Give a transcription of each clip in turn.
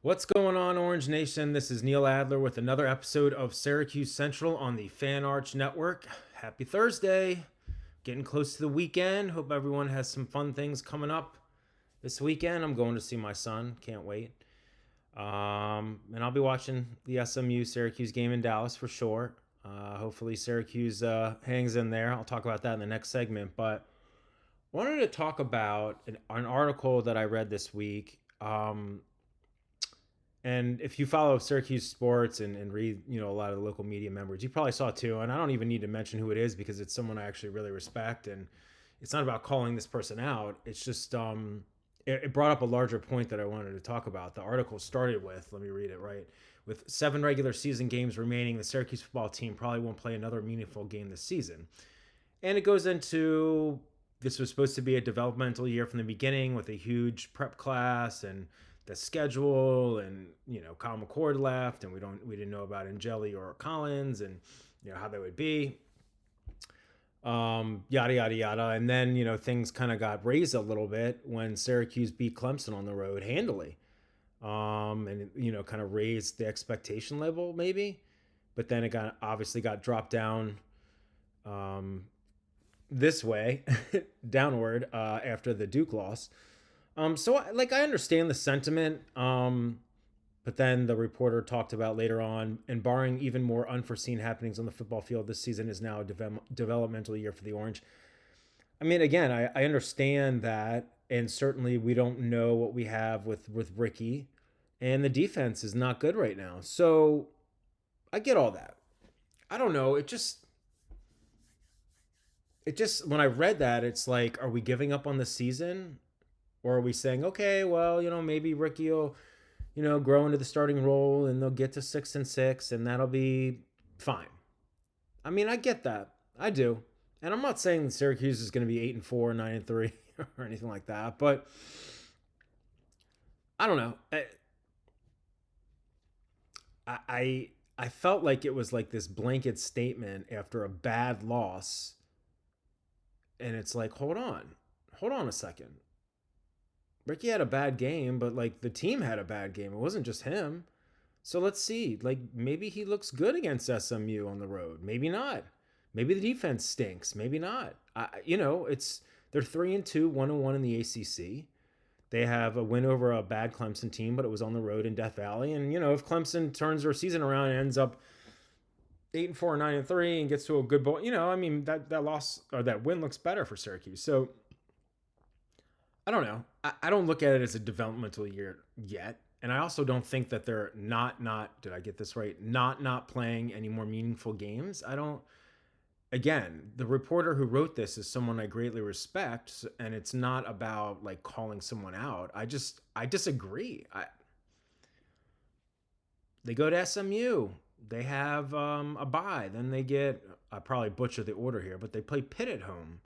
What's going on, Orange Nation? This is Neil Adler with another episode of Syracuse Central on the Fan Arch Network. Happy Thursday. Getting close to the weekend. Hope everyone has some fun things coming up this weekend. I'm going to see my son. Can't wait. And I'll be watching the SMU Syracuse game in Dallas for sure. Hopefully Syracuse hangs in there. I'll talk about that in the next segment. But wanted to talk about an article that I read this week. And if you follow Syracuse sports and read, a lot of the local media members, you probably saw it too. And I don't even need to mention who it is because it's someone I actually really respect. And it's not about calling this person out. It's just it brought up a larger point that I wanted to talk about. The article started with, let me read it right. With 7 regular season games remaining, the Syracuse football team probably won't play another meaningful game this season. And it goes into this was supposed to be a developmental year from the beginning with a huge prep class and the schedule, and Kyle McCord left, and we didn't know about Angeli or Collins, and how they would be, yada yada yada. And then things kind of got raised a little bit when Syracuse beat Clemson on the road handily, and kind of raised the expectation level maybe, but then it obviously got dropped down this way downward after the Duke loss. So I understand the sentiment, but then the reporter talked about later on, and barring even more unforeseen happenings on the football field, this season is now a developmental year for the Orange. I mean, again, I understand that, and certainly we don't know what we have with Ricky, and the defense is not good right now. So I get all that. I don't know. It just when I read that, it's like, are we giving up on the season? Or are we saying, okay, well, maybe Ricky will, grow into the starting role and they'll get to 6-6 and that'll be fine. I mean, I get that. I do. And I'm not saying Syracuse is going to be 8-4, 9-3 or anything like that, but I don't know. I felt like it was like this blanket statement after a bad loss. And it's like, hold on a second. Ricky had a bad game, but the team had a bad game. It wasn't just him. So let's see. Maybe he looks good against SMU on the road. Maybe not. Maybe the defense stinks. Maybe not. They're 3-2, 1-1 in the ACC. They have a win over a bad Clemson team, but it was on the road in Death Valley. And if Clemson turns their season around and ends up 8-4, 9-3, and gets to a good bowl, that loss or that win looks better for Syracuse. So I don't know. I don't look at it as a developmental year yet. And I also don't think that they're not, did I get this right? Not playing any more meaningful games. Again, the reporter who wrote this is someone I greatly respect. And it's not about calling someone out. I disagree. They go to SMU. They have a bye. Then they get, I probably butcher the order here, but they play Pitt at home.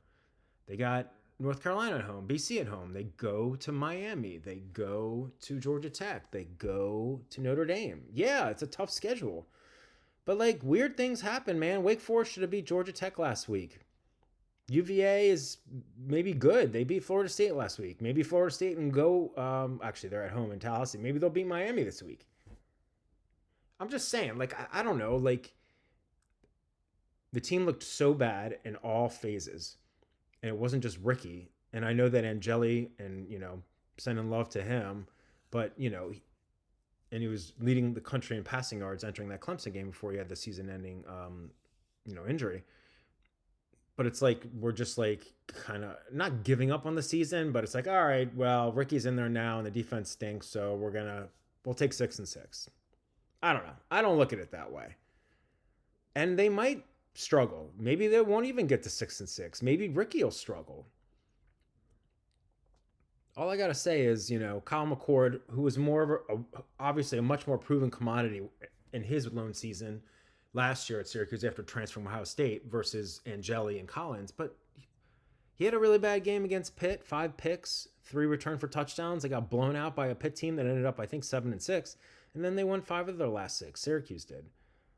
They got North Carolina at home, BC at home. They go to Miami. They go to Georgia Tech. They go to Notre Dame. Yeah, it's a tough schedule. But weird things happen, man. Wake Forest should have beat Georgia Tech last week. UVA is maybe good. They beat Florida State last week. Maybe Florida State can go, actually they're at home in Tallahassee. Maybe they'll beat Miami this week. I'm just saying, I don't know. The team looked so bad in all phases. And it wasn't just Ricky. And I know that Angeli and, sending love to him, but, and he was leading the country in passing yards entering that Clemson game before he had the season ending, injury. But it's we're just kind of not giving up on the season, but it's all right, well, Ricky's in there now and the defense stinks. So we'll take 6-6. I don't know. I don't look at it that way. And they might struggle. Maybe they won't even get to 6-6. Maybe Ricky will struggle. All I gotta say is, Kyle McCord, who was more of obviously a much more proven commodity in his lone season last year at Syracuse after transferring from Ohio State versus Angeli and Collins, but he had a really bad game against Pitt. 5 picks, 3 returned for touchdowns. They got blown out by a Pitt team that ended up, I think, 7-6, and then they won 5 of their last 6. Syracuse did.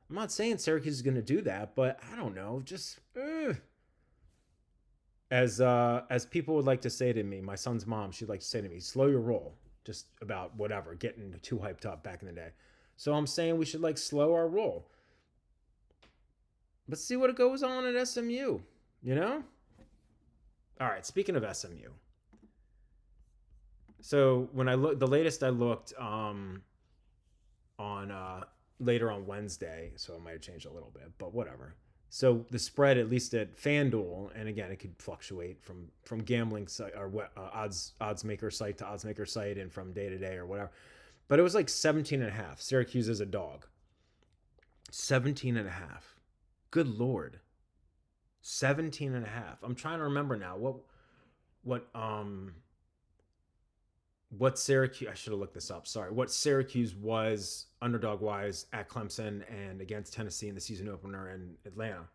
I'm not saying Syracuse is going to do that, but I don't know. Just as people would like to say to me, my son's mom, she'd like to say to me, slow your roll. just about whatever, getting too hyped up back in the day. So I'm saying we should like slow our roll. Let's see what goes on at SMU, you know? All right, speaking of SMU. So when I looked, the latest I looked on later on Wednesday, so it might have changed a little bit, but whatever. So the spread, at least at FanDuel, and again, it could fluctuate from gambling site or odds maker site to odds maker site, and from day to day or whatever. But it was like 17 and a half. Syracuse is a dog. 17 and a half. Good Lord. 17 and a half. I'm trying to remember now what Syracuse, I should have looked this up. Sorry. What Syracuse was underdog wise at Clemson and against Tennessee in the season opener in Atlanta.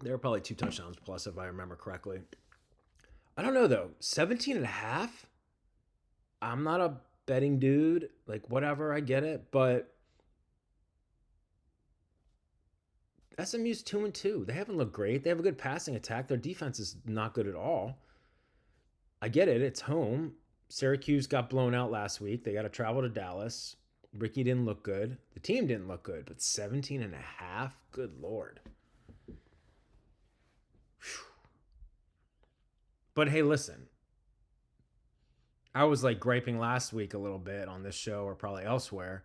They were probably 2 touchdowns plus, if I remember correctly. I don't know though. 17 and a half? I'm not a betting dude. Like, whatever, I get it. But SMU's 2-2. They haven't looked great. They have a good passing attack. Their defense is not good at all. I get it. It's home. Syracuse got blown out last week. They got to travel to Dallas. Ricky didn't look good. The team didn't look good, but 17 and a half? Good Lord. Whew. But hey, listen. I was like griping last week a little bit on this show or probably elsewhere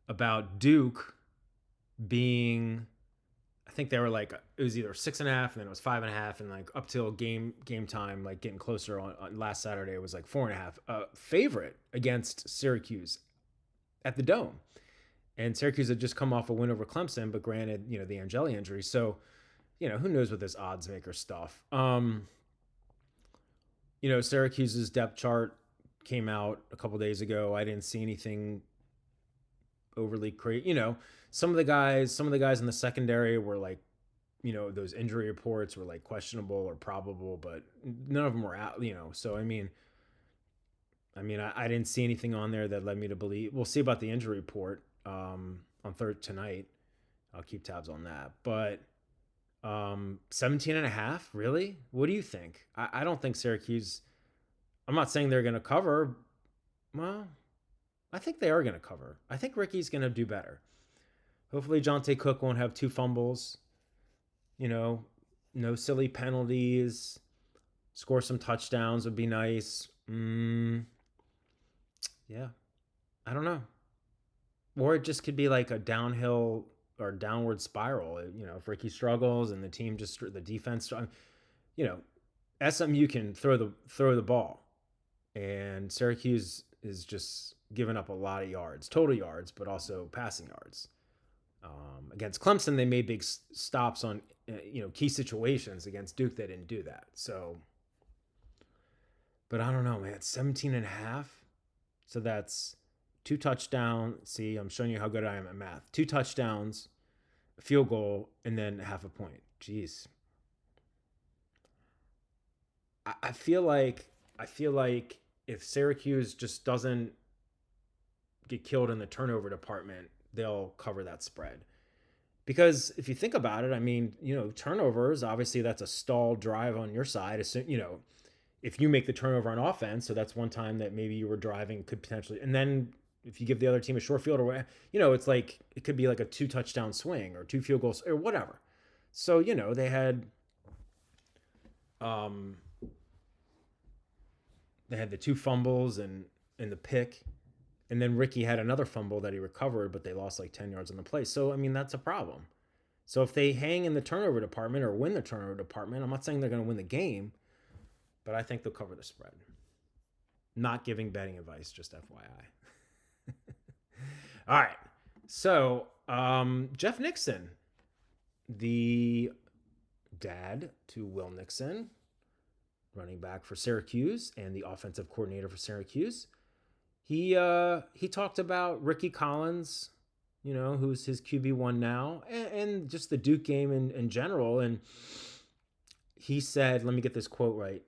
about Duke being, I think they were like, it was either 6.5 and then it was 5.5, and like up till game time, like getting closer on last Saturday, it was like 4.5. Favorite against Syracuse at the Dome, and Syracuse had just come off a win over Clemson, but granted, you know, the Angeli injury, so you know, who knows with this odds maker stuff. You know, Syracuse's depth chart came out a couple days ago. I didn't see anything overly crazy. You know, some of the guys in the secondary were like, you know, those injury reports were like questionable or probable, but none of them were out, you know. So I mean, I didn't see anything on there that led me to believe. We'll see about the injury report on tonight. I'll keep tabs on that. But 17 and a half, really? What do you think? I don't think Syracuse, I'm not saying they're going to cover. Well, I think they are going to cover. I think Ricky's going to do better. Hopefully Jonte Cook won't have 2 fumbles. You know, no silly penalties. Score some touchdowns would be nice. Yeah. I don't know. Or it just could be like a downhill or downward spiral. You know, if Ricky struggles and the team just, the defense, you know, SMU can throw the ball. And Syracuse is just giving up a lot of yards, total yards, but also passing yards. Against Clemson, they made big stops on, you know, key situations. Against Duke, they didn't do that. So, but I don't know, man. 17 and a half. So that's 2 touchdowns. See, I'm showing you how good I am at math. 2 touchdowns, a field goal, and then half a point. Jeez. I feel like if Syracuse just doesn't get killed in the turnover department, they'll cover that spread. Because if you think about it, I mean, you know, turnovers, obviously that's a stalled drive on your side. You know, if you make the turnover on offense, so that's one time that maybe you were driving, could potentially, and then if you give the other team a short field or whatever, you know, it's like, it could be like a 2 touchdown swing or 2 field goals or whatever. So, you know, they had the 2 fumbles and the pick. And then Ricky had another fumble that he recovered, but they lost like 10 yards on the play. So, I mean, that's a problem. So if they hang in the turnover department or win the turnover department, I'm not saying they're going to win the game, but I think they'll cover the spread. Not giving betting advice, just FYI. All right. So, Jeff Nixon, the dad to Will Nixon, running back for Syracuse and the offensive coordinator for Syracuse, he talked about Ricky Collins, you know, who's his QB1 now, and just the Duke game in general. And he said, let me get this quote right.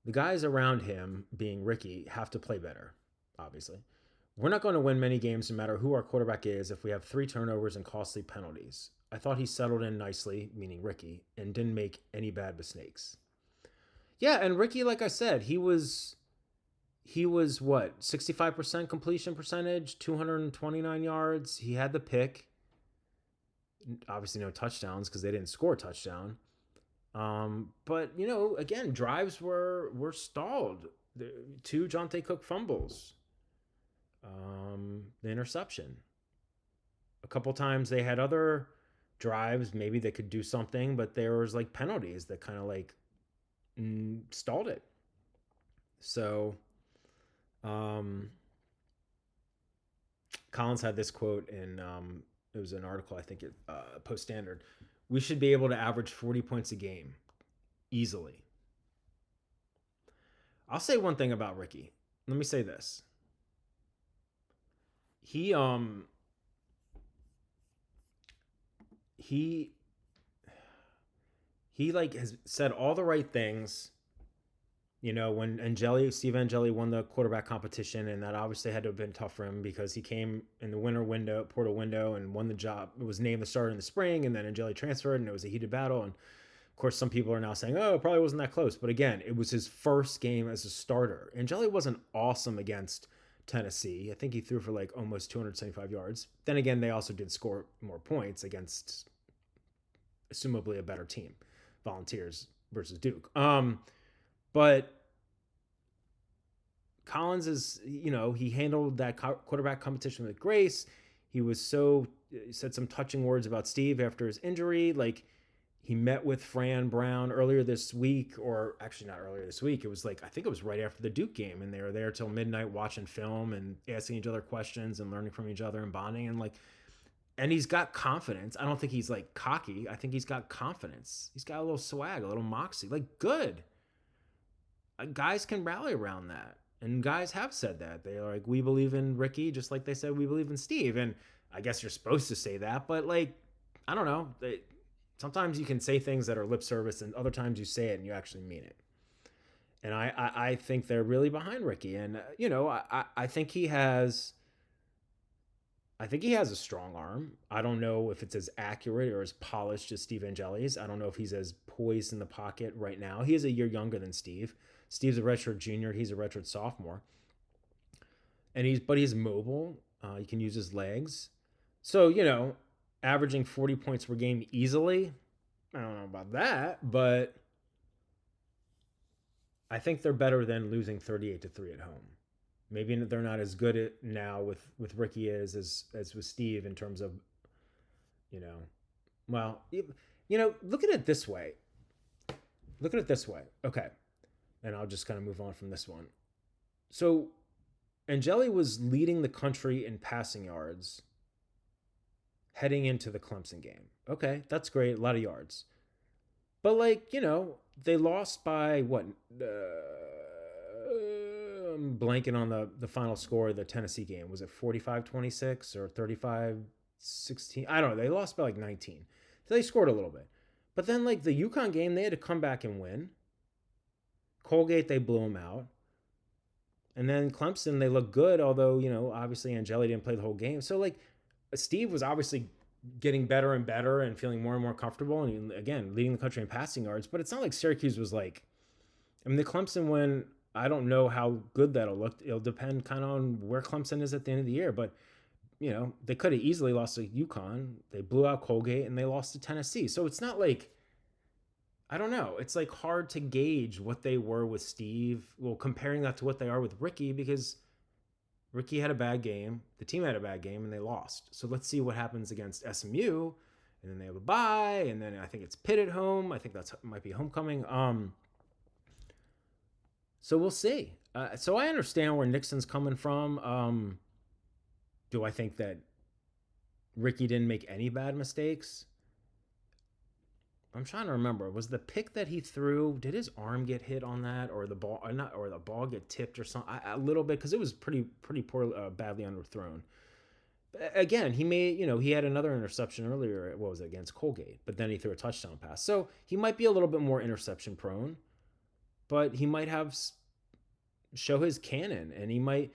The guys around him, being Ricky, have to play better, obviously. We're not going to win many games no matter who our quarterback is if we have 3 turnovers and costly penalties. I thought he settled in nicely, meaning Ricky, and didn't make any bad mistakes. Yeah, and Ricky, like I said, he was he was what, 65% completion percentage, 229 yards. He had the pick. Obviously, no touchdowns because they didn't score a touchdown. But again, drives were stalled. The two Jonte Cook fumbles, the interception. A couple times they had other drives, maybe they could do something, but there was like penalties that kind of like stalled it. So, Collins had this quote in it was an article, I think, at Post Standard. We should be able to average 40 points a game easily. I'll say one thing about Ricky. Let me say this. He he like has said all the right things. When Steve Angeli won the quarterback competition, and that obviously had to have been tough for him because he came in the portal window, and won the job. It was named the starter in the spring, and then Angeli transferred, and it was a heated battle. And of course, some people are now saying, "Oh, it probably wasn't that close." But again, it was his first game as a starter. Angeli wasn't awesome against Tennessee. I think he threw for like almost 275 yards. Then again, they also did score more points against, assumably, a better team, Volunteers versus Duke. But Collins is, he handled that quarterback competition with grace. He said some touching words about Steve after his injury. Like, he met with Fran Brown earlier this week, or actually not earlier this week. It was like, I think it was right after the Duke game, and they were there till midnight watching film and asking each other questions and learning from each other and bonding. And he's got confidence. I don't think he's like cocky. I think he's got confidence. He's got a little swag, a little moxie. Like, good. Guys can rally around that. And guys have said that. They're like, we believe in Ricky, just like they said we believe in Steve. And I guess you're supposed to say that, but like, I don't know. Sometimes you can say things that are lip service, and other times you say it and you actually mean it. And I think they're really behind Ricky. And I think he has a strong arm. I don't know if it's as accurate or as polished as Steve Angeli's. I don't know if he's as poised in the pocket right now. He is a year younger than Steve. Steve's a redshirt junior. He's a redshirt sophomore. And he's mobile. He can use his legs. So, averaging 40 points per game easily, I don't know about that, but I think they're better than losing 38-3 at home. Maybe they're not as good now with Ricky as with Steve in terms of, well, look at it this way. Okay. And I'll just kind of move on from this one. So Angeli was leading the country in passing yards heading into the Clemson game. Okay, that's great. A lot of yards. But they lost by what? I'm blanking on the final score of the Tennessee game. Was it 45-26 or 35-16? I don't know. They lost by like 19. So they scored a little bit. But then the UConn game, they had to come back and win. Colgate, they blew them out. And then Clemson, they looked good, although, obviously Angeli didn't play the whole game. So, Steve was obviously getting better and better and feeling more and more comfortable. And, again, leading the country in passing yards. But it's not like Syracuse was the Clemson win, I don't know how good that'll look. It'll depend kind of on where Clemson is at the end of the year. But, they could have easily lost to UConn. They blew out Colgate, and they lost to Tennessee. So it's not I don't know. It's hard to gauge what they were with Steve. Well, comparing that to what they are with Ricky, because Ricky had a bad game. The team had a bad game, and they lost. So let's see what happens against SMU. And then they have a bye. And then I think it's Pitt at home. I think that might be homecoming. So we'll see. So I understand where Nixon's coming from. Do I think that Ricky didn't make any bad mistakes? I'm trying to remember. Was the pick that he threw, did his arm get hit on that, or the ball, or the ball get tipped or something? A little bit, because it was pretty poor, badly underthrown. Again, he had another interception earlier. What was it, against Colgate? But then he threw a touchdown pass. So he might be a little bit more interception prone, but he might show his cannon, and he might,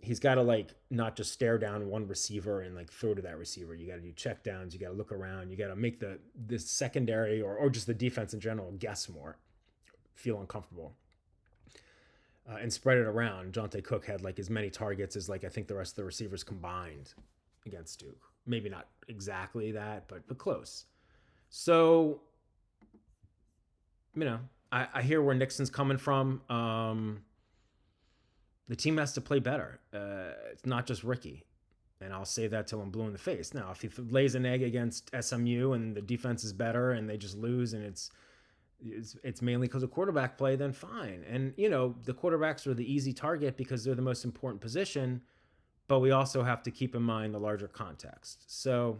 he's got to not just stare down one receiver and throw to that receiver. You got to do check downs. You got to look around. You got to make the secondary or just the defense in general guess more, feel uncomfortable. and spread it around. Jonte Cook had like as many targets as like I think the rest of the receivers combined against Duke. Maybe not exactly that, but close. So, I hear where Nixon's coming from. The team has to play better. It's not just Ricky. And I'll say that till I'm blue in the face. Now, if he lays an egg against SMU and the defense is better and they just lose and it's mainly because of quarterback play, then fine. And, the quarterbacks are the easy target because they're the most important position, but we also have to keep in mind the larger context. So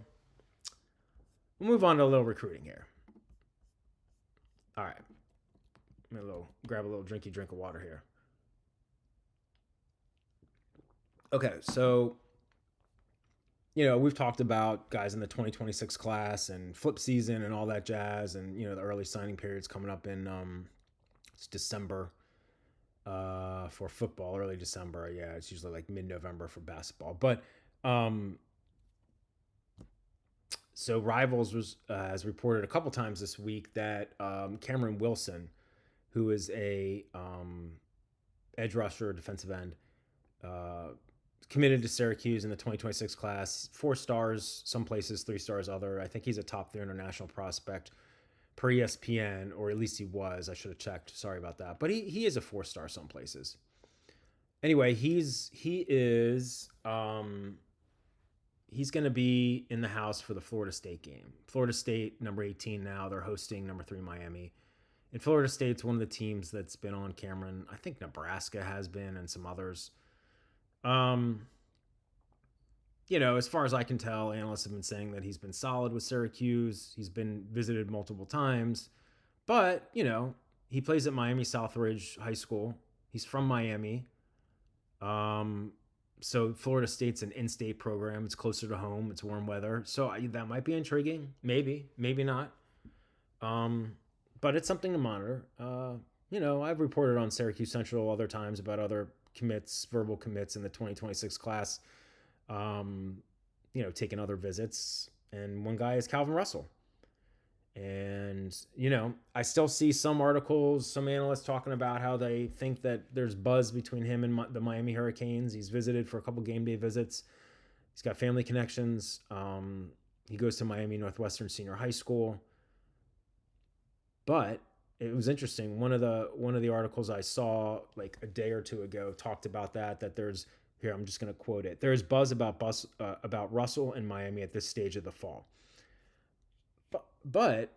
we'll move on to a little recruiting here. All right. Grab a little drink of water here. Okay, so we've talked about guys in the 2026 class and flip season and all that jazz, and the early signing period's coming up in it's December for football, early December. Yeah, it's usually like mid-November for basketball. But so Rivals has reported a couple times this week that Cameron Wilson, who is a edge rusher, defensive end, committed to Syracuse in the 2026 class. 4 stars, some places 3 stars other. I think he's a top 3 international prospect per ESPN, or at least he was. I should have checked. Sorry about that. But he is a 4-star some places. Anyway, he's going to be in the house for the Florida State game. Florida State, number 18 now. They're hosting number 3 Miami. And Florida State's one of the teams that's been on Cameron. I think Nebraska has been and some others. As far as I can tell, analysts have been saying that he's been solid with Syracuse. He's been visited multiple times, but he plays at Miami Southridge High School. He's from Miami. So Florida State's an in-state program. It's closer to home. It's warm weather. So that might be intriguing. Maybe not. But it's something to monitor. I've reported on Syracuse Central other times about other verbal commits in the 2026 class, taking other visits. And one guy is Calvin Russell. And, I still see some articles, some analysts talking about how they think that there's buzz between him and the Miami Hurricanes. He's visited for a couple game day visits. He's got family connections. He goes to Miami Northwestern Senior High School. But it was interesting. One of the articles I saw like a day or two ago talked about that there's here. I'm just going to quote it. There's buzz about Russell and Miami at this stage of the fall. But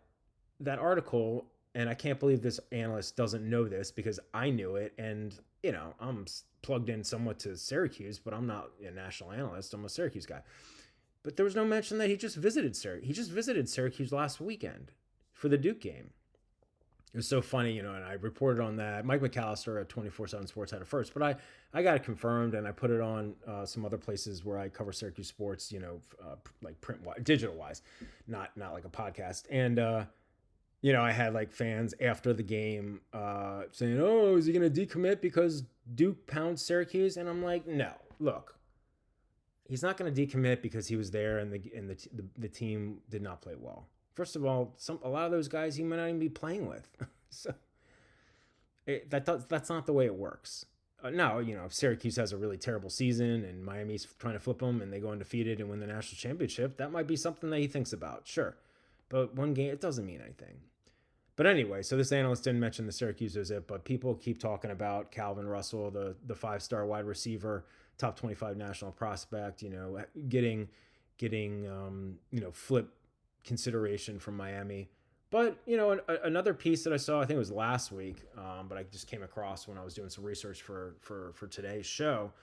that article, and I can't believe this analyst doesn't know this because I knew it, and I'm plugged in somewhat to Syracuse, but I'm not a national analyst. I'm a Syracuse guy. But there was no mention that he just visited Syracuse. He just visited Syracuse last weekend for the Duke game. It was so funny, and I reported on that. Mike McAllister at 24/7 Sports had it first, but I got it confirmed, and I put it on some other places where I cover Syracuse sports, like digital-wise, not like a podcast. And, I had like fans after the game saying, oh, is he going to decommit because Duke pounds Syracuse? And I'm like, no, look, he's not going to decommit because he was there and the team did not play well. First of all, a lot of those guys he might not even be playing with. So that's not the way it works. Now, if Syracuse has a really terrible season and Miami's trying to flip them and they go undefeated and win the national championship, that might be something that he thinks about, sure. But one game, it doesn't mean anything. But anyway, so this analyst didn't mention the Syracuse visit, but people keep talking about Calvin Russell, the 5-star wide receiver, top 25 national prospect, getting flip consideration from Miami. But, another piece that I saw, I think it was last week, but I just came across when I was doing some research for today's show.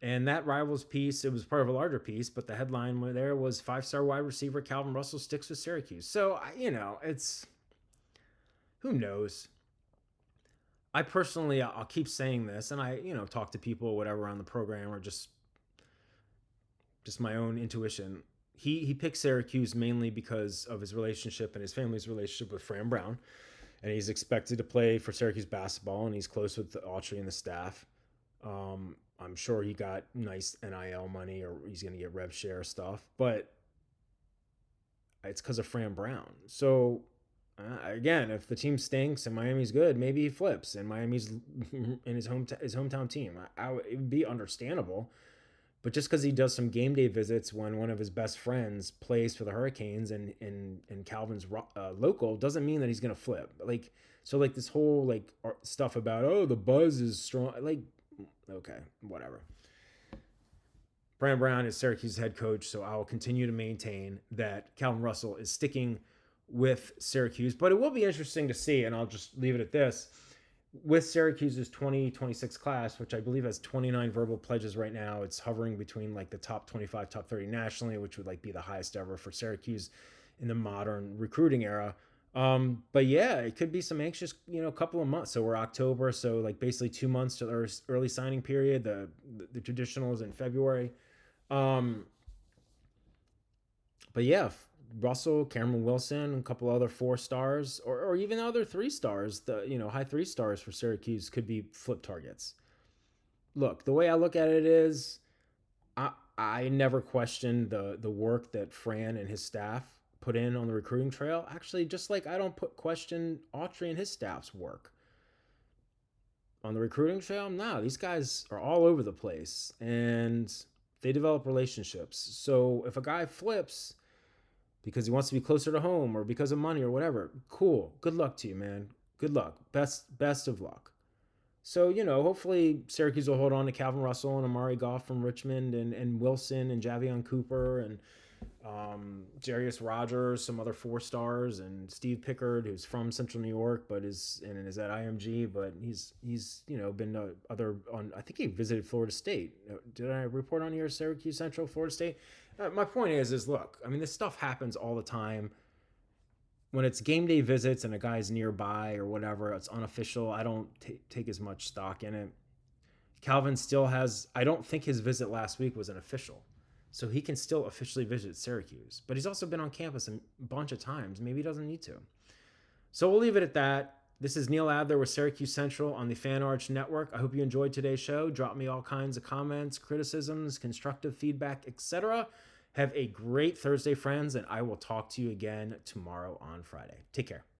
And that Rivals piece, it was part of a larger piece, but the headline there was 5-star wide receiver Calvin Russell sticks with Syracuse. So, it's, who knows? I personally, I'll keep saying this, and I, talk to people or whatever on the program or just my own intuition. He picked Syracuse mainly because of his relationship and his family's relationship with Fran Brown. And he's expected to play for Syracuse basketball, and he's close with Autry and the staff. I'm sure he got nice NIL money or he's going to get rev share stuff, but it's because of Fran Brown. So, Again, if the team stinks and Miami's good, maybe he flips and Miami's in his hometown team. It would be understandable. But just because he does some game day visits when one of his best friends plays for the Hurricanes and Calvin's local doesn't mean that he's gonna flip. Like so, like this whole like stuff about the buzz is strong. Like okay, whatever. Brandon Brown is Syracuse head coach, so I will continue to maintain that Calvin Russell is sticking with Syracuse. But it will be interesting to see, and I'll just leave it at this. With Syracuse's 2026 class, which I believe has 29 verbal pledges right now, it's hovering between like the top 25, top 30 nationally, which would like be the highest ever for Syracuse in the modern recruiting era. But yeah, it could be some anxious, couple of months. So we're October, so like basically 2 months to the early signing period. The traditional is in February. But yeah, Russell, Cameron Wilson, a couple other 4 stars, or even other 3 stars, high 3 stars for Syracuse could be flip targets. Look, the way I look at it is, I never questioned the work that Fran and his staff put in on the recruiting trail. Actually, just like I don't question Autry and his staff's work on the recruiting trail. No, these guys are all over the place and they develop relationships. So if a guy flips because he wants to be closer to home or because of money or whatever, cool. Good luck to you, man. Good luck. Best of luck. So, hopefully Syracuse will hold on to Calvin Russell and Amari Goff from Richmond and Wilson and Javion Cooper and Jarius Rogers, some other 4 stars, and Steve Pickard, who's from Central New York, but is at IMG, but he's been other on. I think he visited Florida State. Did I report on here? Syracuse Central, Florida State. My point is look. I mean, this stuff happens all the time. When it's game day visits and a guy's nearby or whatever, it's unofficial. I don't take as much stock in it. Calvin still has. I don't think his visit last week was an official. So he can still officially visit Syracuse. But he's also been on campus a bunch of times. Maybe he doesn't need to. So we'll leave it at that. This is Neil Adler with Syracuse Central on the Fan Arch Network. I hope you enjoyed today's show. Drop me all kinds of comments, criticisms, constructive feedback, etc. Have a great Thursday, friends, and I will talk to you again tomorrow on Friday. Take care.